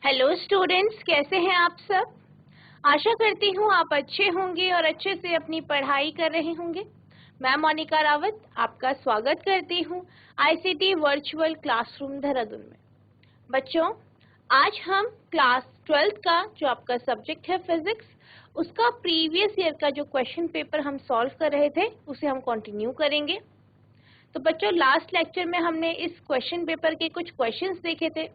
Hello students, कैसे हैं आप सब। आशा करती हूँ आप अच्छे होंगे और अच्छे से अपनी पढ़ाई कर रहे होंगे। मैं मोनिका रावत आपका स्वागत करती हूँ आईसीटी वर्चुअल क्लासरूम देहरादून में। बच्चों, आज हम क्लास 12th का जो आपका सब्जेक्ट है फिजिक्स, उसका प्रीवियस ईयर का जो क्वेश्चन पेपर हम सॉल्व कर रहे थे उसे हम कंटिन्यू करेंगे। तो बच्चों, लास्ट लेक्चर में हमने इस क्वेश्चन पेपर के कुछ क्वेश्चंस देखे थे।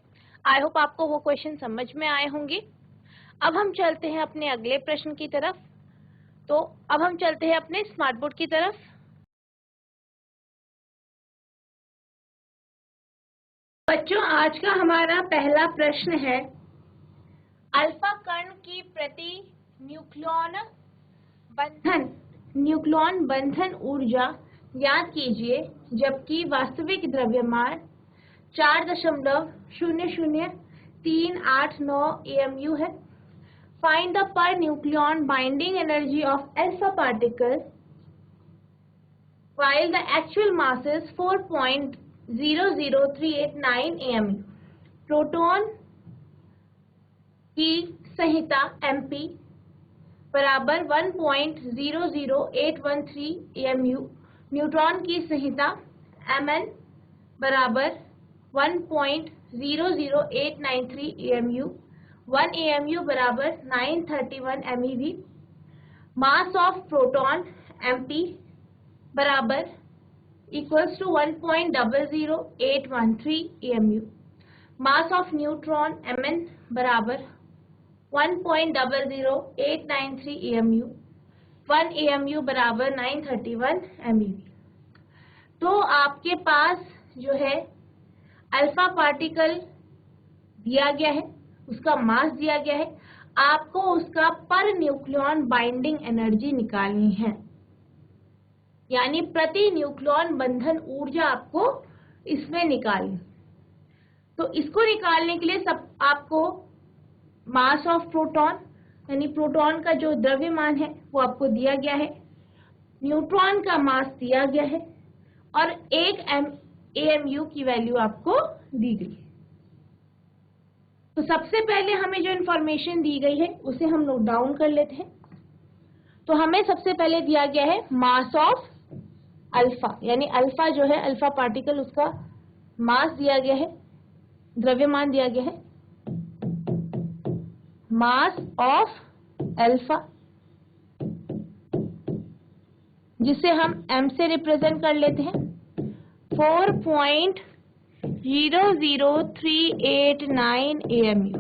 आई होप आपको वो क्वेश्चन समझ में आए होंगे। अब हम चलते हैं अपने अगले प्रश्न की तरफ। तो अब हम चलते हैं अपने स्मार्ट बोर्ड की तरफ। बच्चों, आज का हमारा पहला प्रश्न है, अल्फा कण की प्रति न्यूक्लियॉन बंधन ऊर्जा ज्ञात कीजिए जबकि वास्तविक द्रव्यमान 4.00389 AMU है। Find the per nucleon binding energy of alpha particle while the actual mass is 4.00389 AMU। Proton की संहिता MP बराबर 1.00813 AMU, न्यूट्रॉन की संहिता Mn बराबर 1.00893 AMU, 1 AMU बराबर 931 MeV, mass of proton MP बराबर equals to 1.00813 AMU, mass of neutron Mn बराबर 1.00893 AMU, 1 AMU बराबर 931 MeV। तो आपके पास जो है अल्फा पार्टिकल दिया गया है, उसका मास दिया गया है, आपको उसका पर न्यूक्लियॉन बाइंडिंग एनर्जी निकालनी है, यानी प्रति न्यूक्लियॉन बंधन ऊर्जा आपको इसमें निकालनी। तो इसको निकालने के लिए सब आपको मास ऑफ प्रोटॉन यानी प्रोटॉन का जो द्रव्यमान है वो आपको दिया गया है, न्यूट्रॉन का मास दिया गया है और 1 AMU की वैल्यू आपको दी गई है। तो सबसे पहले हमें जो इंफॉर्मेशन दी गई है उसे हम नोट डाउन कर लेते हैं। तो हमें सबसे पहले दिया गया है मास ऑफ अल्फा, यानी अल्फा जो है अल्फा पार्टिकल, उसका मास दिया गया है, द्रव्यमान दिया गया है, मास ऑफ अल्फा, जिसे हम m से रिप्रेजेंट कर लेते हैं 4.00389 AMU।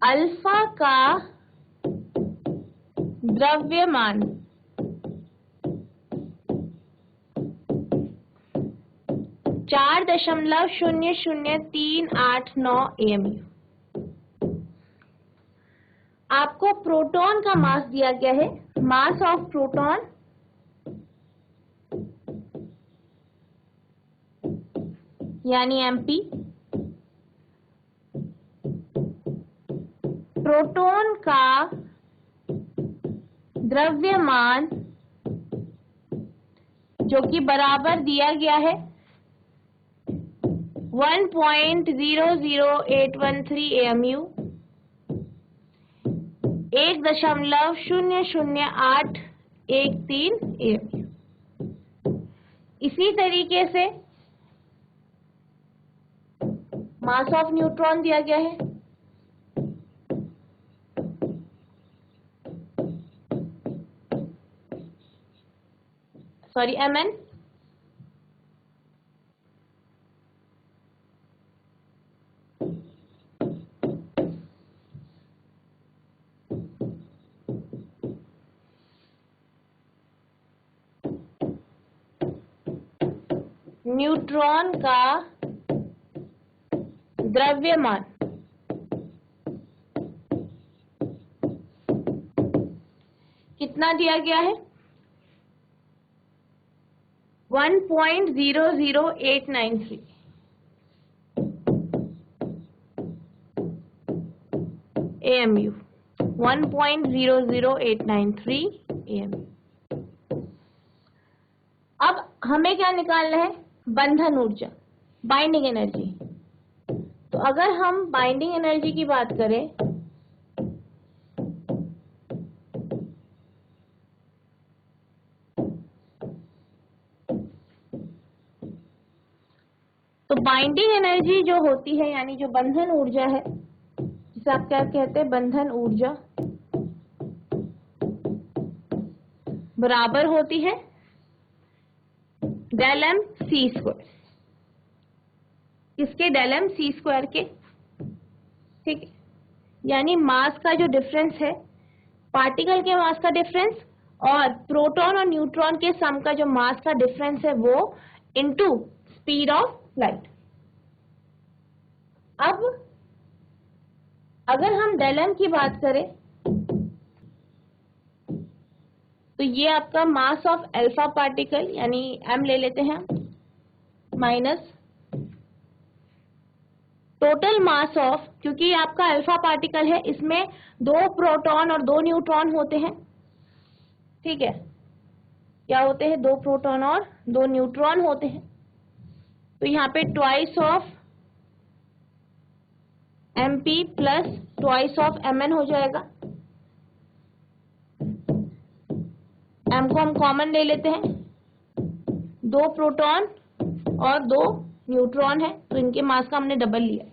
अल्फा का द्रव्यमान 4.00389 AMU। आपको प्रोटॉन का मास दिया गया है, मास ऑफ प्रोटॉन यानी MP, प्रोटॉन का द्रव्यमान जो कि बराबर दिया गया है 1.00813 AMU, 1.00813 AMU। इसी तरीके से मास ऑफ न्यूट्रॉन दिया गया है, सॉरी Mn, न्यूट्रॉन का द्रव्यमान कितना दिया गया है 1.00893 AMU, 1.00893 AMU। हमें क्या निकालना है, बंधन ऊर्जा, बाइंडिंग एनर्जी। तो अगर हम बाइंडिंग एनर्जी की बात करें तो बाइंडिंग एनर्जी जो होती है, यानी जो बंधन ऊर्जा है, जिसे आप क्या कहते हैं, बंधन ऊर्जा, बराबर होती है डेल एम सी स्क्वायर। किसके, डेल एम सी स्क्वायर के। ठीक है, यानी मास का जो डिफरेंस है, पार्टिकल के मास का डिफरेंस और प्रोटॉन और न्यूट्रॉन के सम का जो मास का डिफरेंस है वो इनटू स्पीड ऑफ लाइट। अब अगर हम डेल एम की बात करें तो ये आपका मास ऑफ अल्फा पार्टिकल, यानी एम ले लेते हैं, माइनस टोटल मास ऑफ, क्योंकि ये आपका अल्फा पार्टिकल है, इसमें 2 प्रोटॉन और 2 न्यूट्रॉन होते हैं। ठीक है, क्या होते हैं, 2 प्रोटॉन और 2 न्यूट्रॉन होते हैं। तो यहाँ पे twice of mp plus twice of mn हो जाएगा। m को हम कॉमन ले लेते हैं, 2 प्रोटॉन और 2 न्यूट्रॉन है, तो इनके मास का हमने डबल लिया।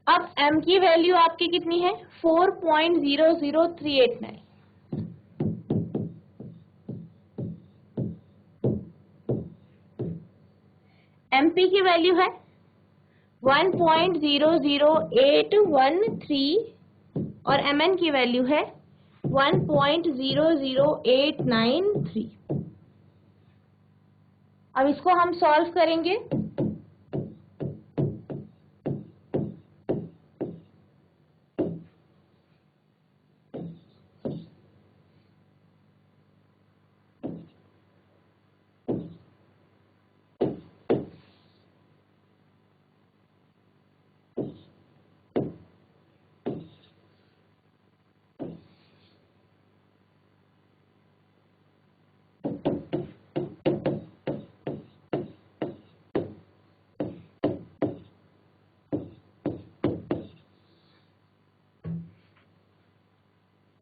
अब m की वैल्यू आपकी कितनी है, 4.00389। mp की वैल्यू है 1.00813 और mn की वैल्यू है 1.00893। अब इसको हम सॉल्व करेंगे।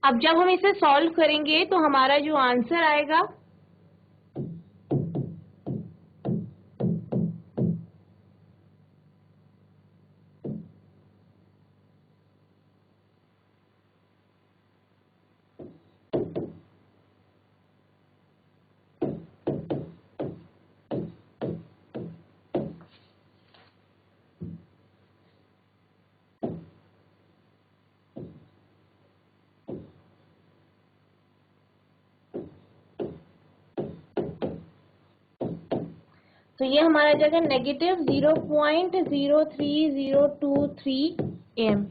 अब जब हम इसे सॉल्व करेंगे तो हमारा जो आंसर आएगा तो ये हमारा जगह नेगेटिव 0.03023 एम।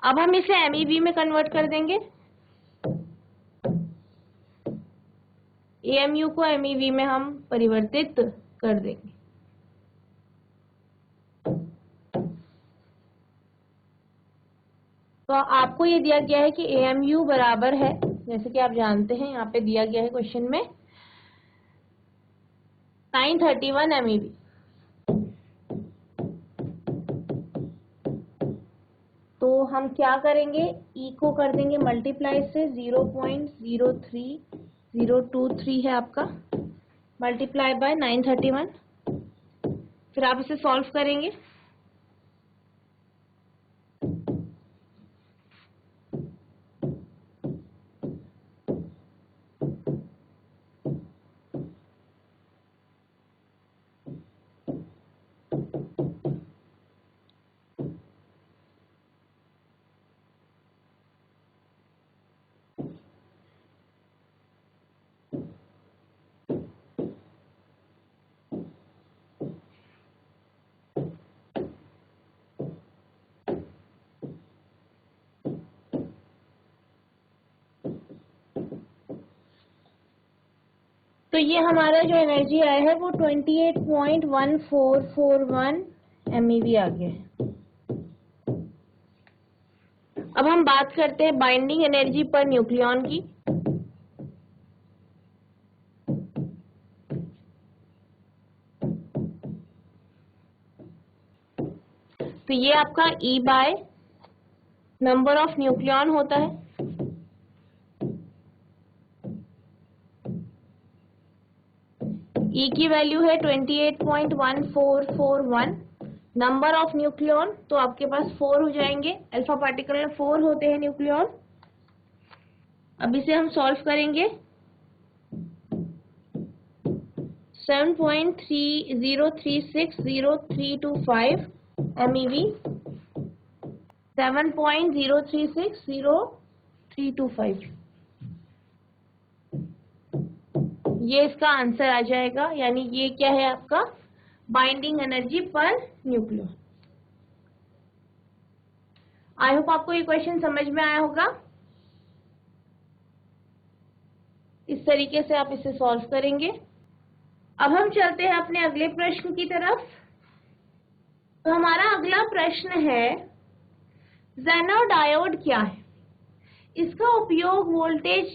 अब हम इसे एमईवी में कन्वर्ट कर देंगे, एएमयू को एमईवी में हम परिवर्तित कर देंगे। तो आपको ये दिया गया है कि एएमयू बराबर है, जैसे कि आप जानते हैं यहाँ पे दिया गया है क्वेश्चन में 931 एमईवी। तो हम क्या करेंगे, ई को कर देंगे मल्टीप्लाई से, 0.03023 है आपका, मल्टीप्लाई बाय 931। फिर आप इसे सॉल्व करेंगे। तो ये हमारा जो एनर्जी आया है वो 28.1441 एमईवी आ गया है। अब हम बात करते हैं बाइंडिंग एनर्जी पर न्यूक्लियॉन की। तो ये आपका E by number of nucleon होता है। E की वैल्यू है 28.1441, नंबर ऑफ न्यूक्लियॉन तो आपके पास 4 हो जाएंगे, अल्फा पार्टिकल में 4 होते हैं न्यूक्लियॉन। अब इसे हम सॉल्व करेंगे। 7.03600325 MeV, 7.03600325, ये इसका आंसर आ जाएगा। यानी ये क्या है आपका बाइंडिंग एनर्जी पर न्यूक्लियॉन। आई होप आपको ये क्वेश्चन समझ में आया होगा। इस तरीके से आप इसे सॉल्व करेंगे। अब हम चलते हैं अपने अगले प्रश्न की तरफ। तो हमारा अगला प्रश्न है ज़ेनर डायोड क्या है, इसका उपयोग वोल्टेज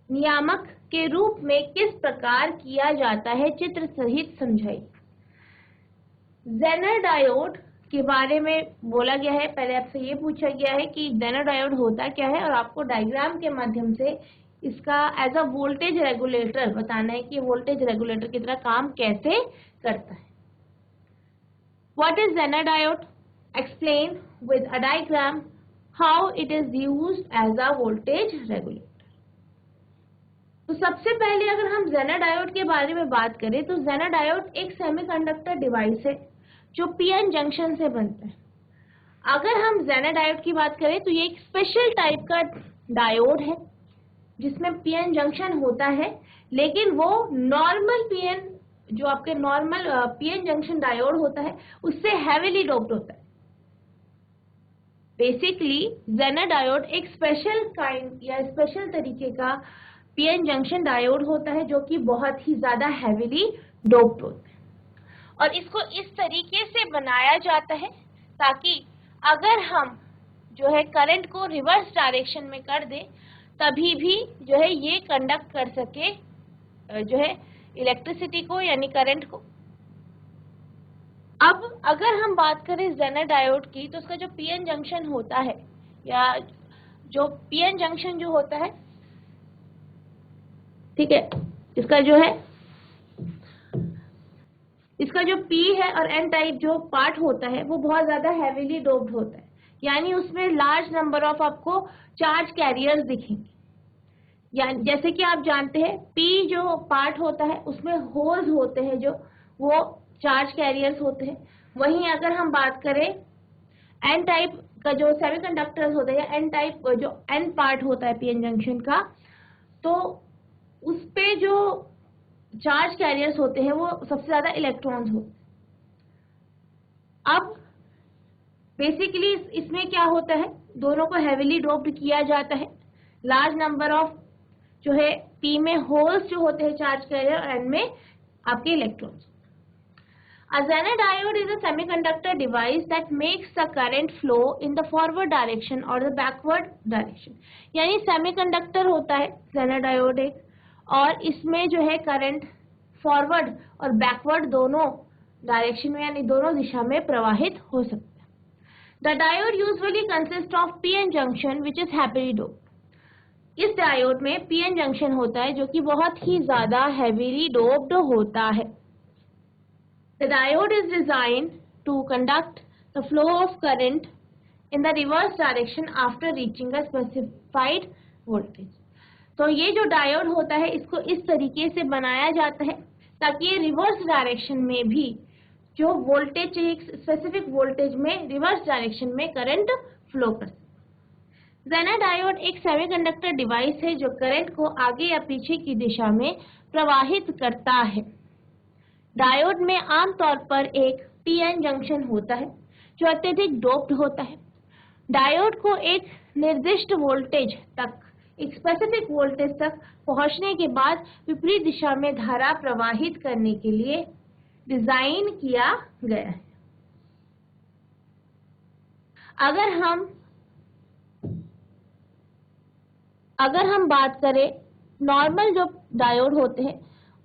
नियामक के रूप में किस प्रकार किया जाता है, चित्र सहित समझाइए। ज़ेनर डायोड के बारे में बोला गया है। पहले आपसे ये पूछा गया है कि ज़ेनर डायोड होता क्या है और आपको डायग्राम के माध्यम से इसका एज अ वोल्टेज रेगुलेटर बताना है कि वोल्टेज रेगुलेटर की तरह काम कैसे करता है। What is Zener diode? Explain with a diagram how it is used as a voltage regulator. तो सबसे पहले अगर हम ज़ेनर डायोड के बारे में बात करें तो ज़ेनर डायोड एक सेमीकंडक्टर डिवाइस है जो पीएन जंक्शन से बनता है। अगर हम ज़ेनर डायोड की बात करें तो ये एक स्पेशल टाइप का डायोड है जिसमें पीएन जंक्शन होता है, लेकिन वो नॉर्मल पीएन जो आपके नॉर्मल पीएन जंक्शन डायोड होता है उससे हेवीली डोप्ड होता है। बेसिकली ज़ेनर डायोड एक स्पेशल काइंड या स्पेशल तरीके का पीएन जंक्शन डायोड होता है जो कि बहुत ही ज्यादा हेवीली डोप्ड होता है और इसको इस तरीके से बनाया जाता है ताकि अगर हम जो है करंट को रिवर्स डायरेक्शन में कर दें तभी भी जो है ये कंडक्ट कर सके जो है इलेक्ट्रिसिटी को यानी करंट को। अब अगर हम बात करें ज़ेनर डायोड की तो उसका जो पीएन जंक्शन होता है या जो पीएन जंक्शन जो होता है, ठीक है, इसका जो पी है और एन टाइप जो पार्ट होता है वो बहुत ज्यादा हैवीली डोप्ड होता है, यानी उसमें लार्ज नंबर ऑफ आपको चार्ज कैरियर्स दिखेंगे। यानी जैसे कि आप जानते हैं पी जो पार्ट होता है उसमें होल्स होते हैं जो वो चार्ज कैरियर्स होते हैं। वहीं अगर हम बात करें एन टाइप का जो सेमीकंडक्टर्स होते हैं या एन टाइप जो एन पार्ट होता है पीएन जंक्शन का, तो उस पे जो चार्ज कैरियर्स होते हैं वो सबसे ज्यादा इलेक्ट्रॉन्स होते हैं। अब बेसिकली इसमें क्या होता है, दोनों को हेवीली डोप्ड किया जाता है। लार्ज नंबर ऑफ जो है पी में होल्स जो होते हैं चार्ज कैरियर और एन में आपके electrons. A Zener diode is a semiconductor device that makes the current flow in the forward direction or the backward direction। यानी सेमीकंडक्टर होता है Zener diode एक, और इसमें जो है करंट फॉरवर्ड और बैकवर्ड दोनों डायरेक्शन में यानी दोनों दिशा में प्रवाहित हो सकता है। The diode usually consists of PN junction which is heavily doped। इस डायोड में पीएन जंक्शन होता है जो कि बहुत ही ज्यादा हेवीली डोप्ड होता है। The diode is designed to conduct the flow of current in the reverse direction after reaching a specified voltage। तो ये जो डायोड होता है इसको इस तरीके से बनाया जाता है ताकि ये रिवर्स डायरेक्शन में भी जो वोल्टेज चाहिए एक स्पेसिफिक वोल्टेज में रिवर्स डायरेक्शन में करंट फ्लो कर सके। ज़ेनर डायोड एक सेमीकंडक्टर डिवाइस है जो करंट को आगे या पीछे की दिशा में प्रवाहित करता है। डायोड में आमतौर पर एक पीएन जंक्शन होता है जो अत्यधिक डोप्ड होता है। डायोड को एक निर्दिष्ट वोल्टेज तक, एक स्पेसिफिक वोल्टेज तक पहुंचने के बाद विपरीत दिशा में धारा प्रवाहित करने के लिए डिजाइन किया गया है। अगर हम बात करें नॉर्मल जो डायोड होते हैं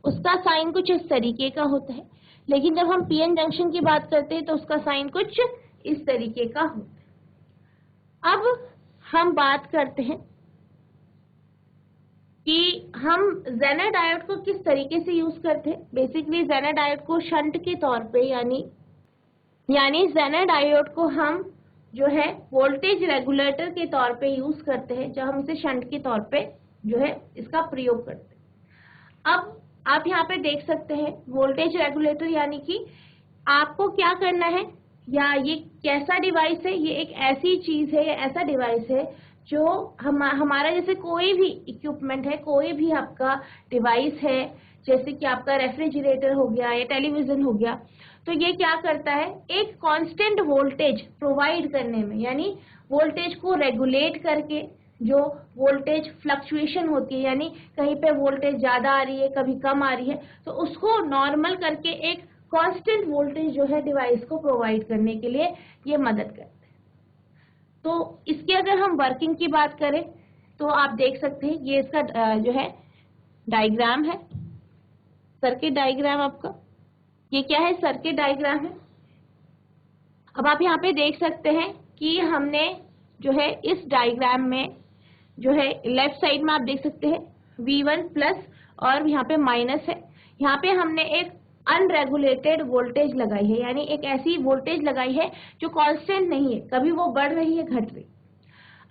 उसका साइन कुछ इस तरीके का होता है, लेकिन जब हम पीएन जंक्शन की बात करते हैं तो उसका साइन कुछ इस तरीके का होता है। अब हम बात करते हैं कि हम जेनर डायोड को किस तरीके से यूज करते हैं। बेसिकली जेनर डायोड को शंट के तौर पे यानी जेनर डायोड को हम जो है वोल्टेज रेगुलेटर के तौर पे यूज करते हैं, जब हम इसे शंट के तौर पे जो है इसका प्रयोग करते हैं। अब आप यहाँ पे देख सकते हैं वोल्टेज रेगुलेटर यानी कि आपको क्या करना है, या ये कैसा डिवाइस है। ये एक ऐसी चीज है, ऐसा डिवाइस है जो हमारा जैसे कोई भी इक्विपमेंट है, कोई भी आपका डिवाइस है, जैसे कि आपका रेफ्रिजरेटर हो गया या टेलीविजन हो गया, तो ये क्या करता है, एक कांस्टेंट वोल्टेज प्रोवाइड करने में, यानी वोल्टेज को रेगुलेट करके जो वोल्टेज फ्लक्चुएशन होती है, यानी कहीं पे वोल्टेज ज्यादा आ रही है, कभी कम आ रही है, तो उसको नॉर्मल करके एक कांस्टेंट वोल्टेज जो है डिवाइस को प्रोवाइड करने के लिए ये मदद करते हैं। तो इसकी अगर हम वर्किंग की बात करें तो आप देख सकते हैं ये इसका जो है डायग्राम है, सर्किट डायग्राम आपका। ये क्या है, सर्किट डायग्राम है। अब आप यहाँ पे देख सकते हैं कि हमने जो है इस डायग्राम में जो है लेफ्ट साइड में आप देख सकते हैं V1 प्लस और यहाँ पे माइनस है। यहाँ पे हमने एक अनरेगुलेटेड वोल्टेज लगाई है, यानी एक ऐसी वोल्टेज लगाई है जो कांस्टेंट नहीं है, कभी वो बढ़ रही है घट रही।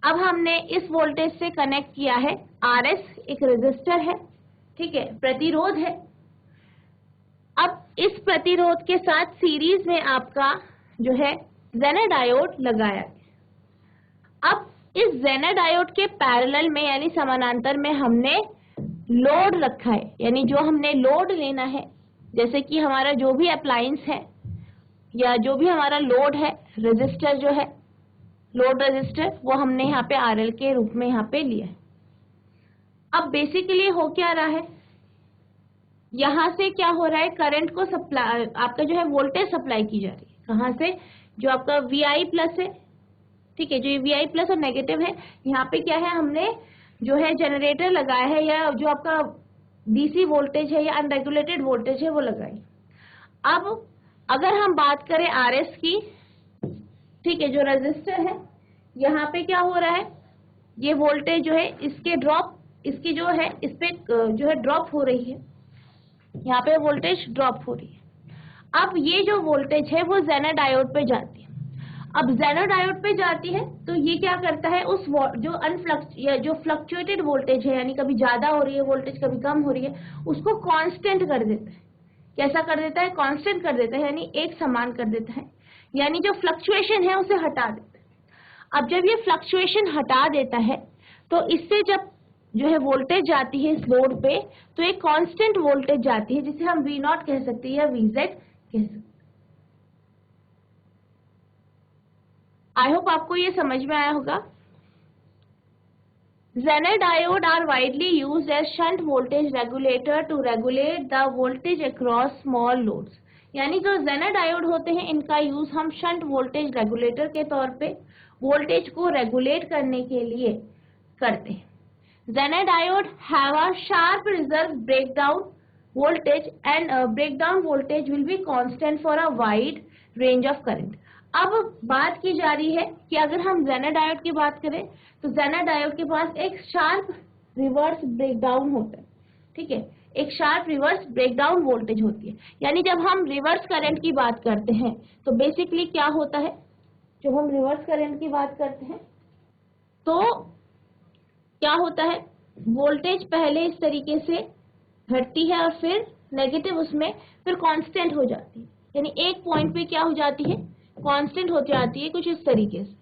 अब हमने इस वोल्टेज से कनेक्ट किया है RS, एक रेजिस्टर है, ठीक है, प्रतिरोध है। अब इस प्रतिरोध के साथ सीरीज में आपका जो है जेनर डायोड लगाया। अब इस जेनर डायोड के पैरेलल में यानी समानांतर में हमने लोड रखा है, यानी जो हमने लोड लेना है, जैसे कि हमारा जो भी अप्लायंस है या जो भी हमारा लोड है, रेजिस्टर जो है लोड रेजिस्टर, वो हमने यहाँ पे RL के रूप में यहाँ पे लिया है। अब बेसिकली हो क्या रहा है, यहाँ से क्या हो रहा है, करंट को सप्लाई, आपका जो है वोल्टेज सप्लाई की जा रही है। कहाँ से, जो आपका VI प्लस है, ठीक है, जो ये VI प्लस और नेगेटिव है, यहाँ पे क्या है, हमने जो है जनरेटर लगाया है, या जो आपका DC वोल्टेज है या अनरेगुलेटेड वोल्टेज है वो लगाई। अब अगर हम बात करें RS की, ठीक है, जो रेजिस्टर है, यहाँ पे क्या हो रहा है, ये वोल्टेज जो है इसके ड्रॉप, इसकी जो है इस पे जो है ड्रॉप हो रही है, यहाँ पे वोल्टेज ड्रॉप हो रही है। अब ये जो वोल्टेज है वो जेनर डायोड पे जाती है। अब जेनर डायोड पे जाती है तो ये क्या करता है, उस जो जो फ्लक्चुएटेड वोल्टेज है, यानी कभी ज्यादा हो रही है वोल्टेज, कभी कम हो रही है, उसको कांस्टेंट कर देता है। कैसा कर देता है, कांस्टेंट कर देता है, यानी एक समान कर देता है, यानी जो फ्लक्चुएशन है उसे हटा देता है। अब जब ये फ्लक्चुएशन हटा देता है तो इससे जब जो है वोल्टेज जाती है इस लोड पे, तो एक कांस्टेंट वोल्टेज जाती है जिसे हम V0 कह सकते हैं या VZ कह सकते हैं। आई होप आपको ये समझ में आया होगा। Zener diode are widely used as shunt voltage regulator to regulate the voltage across small loads। यानी जो Zener diode होते हैं इनका यूज हम शंट वोल्टेज रेगुलेटर के तौर पे वोल्टेज को रेगुलेट करने के लिए करते हैं। Zener diode have a sharp reserve breakdown voltage and breakdown voltage will be constant for a wide range of current। अब बात की जा रही है कि अगर हम जेनर डायोड की बात करें तो जेनर डायोड के पास एक शार्प रिवर्स ब्रेकडाउन होता है, ठीक है, एक शार्प रिवर्स ब्रेकडाउन वोल्टेज होती है। यानी जब हम रिवर्स करंट की बात करते हैं तो बेसिकली क्या होता है, जब हम रिवर्स करंट की बात करते हैं तो क्या होता है, वोल्टेज पहले इस तरीके से घटती है और फिर नेगेटिव उसमें फिर कांस्टेंट हो जाती है, यानी एक पॉइंट पे क्या हो जाती है, कांस्टेंट हो जाती है कुछ इस तरीके से,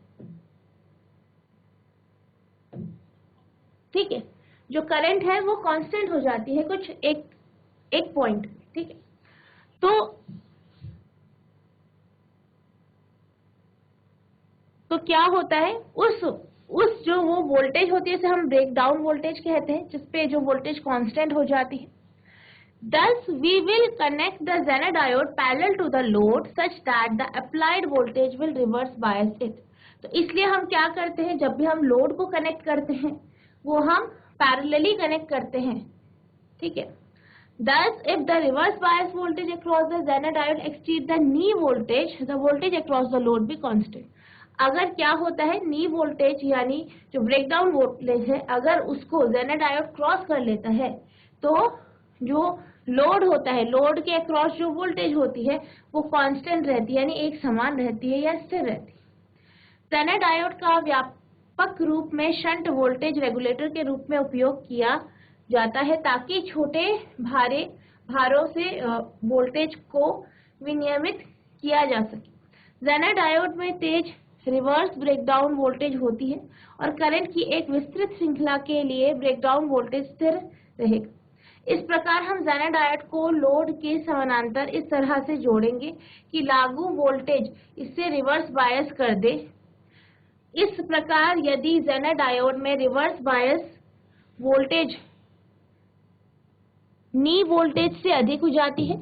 ठीक है, जो करंट है वो कांस्टेंट हो जाती है कुछ एक पॉइंट, ठीक है। तो क्या होता है, उस जो वो वोल्टेज होती है उसे हम ब्रेकडाउन वोल्टेज कहते हैं, जिसपे जो वोल्टेज कांस्टेंट हो जाती है। Thus, we will connect the Zener diode parallel to the load such that the applied voltage will reverse bias it। तो इसलिए हम क्या करते हैं, जब भी हम लोड को कनेक्ट करते हैं वो हम पैरेलली कनेक्ट करते हैं, ठीक है। Thus, if the reverse bias voltage across the Zener diode exceed the knee voltage, the voltage across the load be constant. अगर क्या होता है, नी वोल्टेज यानी जो ब्रेकडाउन वोल्टेज है, अगर उसको जेनर डायोड क्रॉस कर लेता है तो जो लोड होता है, लोड के अक्रॉस जो वोल्टेज होती है वो कांस्टेंट रहती है, यानी एक समान रहती है या स्थिर रहती है। जेनर डायोड का व्यापक रूप में शंट वोल्टेज रेगुलेटर के रूप में उपयोग किया जाता है ताकि छोटे भारों से वोल्टेज को विनियमित किया जा सके। जेनर डायोड में तेज रिवर्स ब्रेकडाउन वोल्टेज होती है और करंट की एक विस्तृत श्रृंखला के लिए ब्रेकडाउन वोल्टेज स्थिर रहेगा। इस प्रकार हम जेनर डायोड को लोड के समानांतर इस तरह से जोड़ेंगे कि लागू वोल्टेज इससे रिवर्स बायस कर दे। इस प्रकार यदि जेनर डायोड में रिवर्स बायस वोल्टेज नी वोल्टेज से अधिक हो जाती है,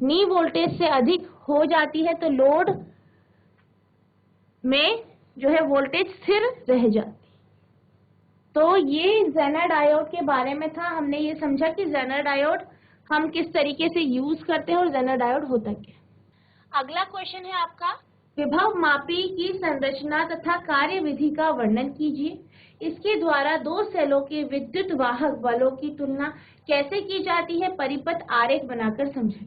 नी वोल्टेज से अधिक हो जाती है तो लोड में जो है वोल्टेज स्थिर रह जाती। तो ये जेनर डायोड के बारे में था। हमने ये समझा कि जेनर डायोड हम किस तरीके से यूज करते हैं और जेनर डायोड होता क्या। अगला क्वेश्चन है आपका, विभव मापी की संरचना तथा कार्यविधि का वर्णन कीजिए। इसके द्वारा दो सेलों के विद्युत वाहक बलों की तुलना कैसे की जाती है, परिपथ आरेख बनाकर समझें।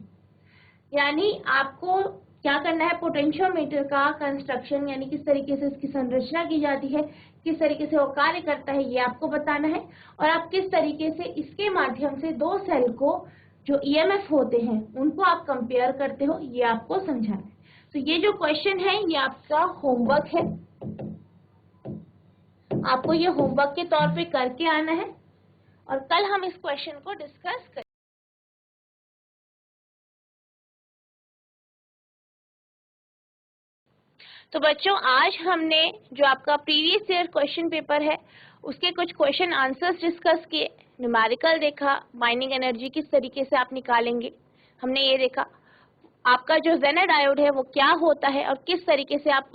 यानी आपको क्या करना है, पोटेंशियोमीटर का कंस्ट्रक्शन यानी किस तरीके से इसकी संरचना की जाती है, किस तरीके से वो कार्य करता है, ये आपको बताना है और आप किस तरीके से इसके माध्यम से दो सेल को जो ईएमएफ होते हैं उनको आप कंपेयर करते हो, ये आपको समझाना है। तो ये जो क्वेश्चन है ये आपका होमवर्क है, आपको ये होमवर्क के तौर पे करके आना है और कल हम इस क्वेश्चन को डिस्कस करेंगे। तो बच्चों आज हमने जो आपका प्रीवियस ईयर क्वेश्चन पेपर है उसके कुछ क्वेश्चन आंसर्स डिस्कस किए, न्यूमेरिकल देखा, बाइंडिंग एनर्जी किस तरीके से आप निकालेंगे हमने ये देखा, आपका जो जेनर डायोड है वो क्या होता है और किस तरीके से आप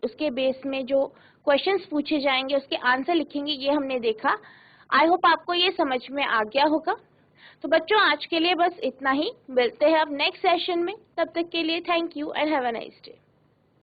उसके बेस में जो क्वेश्चंस पूछे जाएंगे उसके आंसर लिखेंगे, ये हमने देखा। आई होप आपको ये समझ में आ गया होगा। तो बच्चों आज के लिए बस इतना ही, मिलते हैं अब नेक्स्ट सेशन में, तब तक के लिए thank you and have a nice day.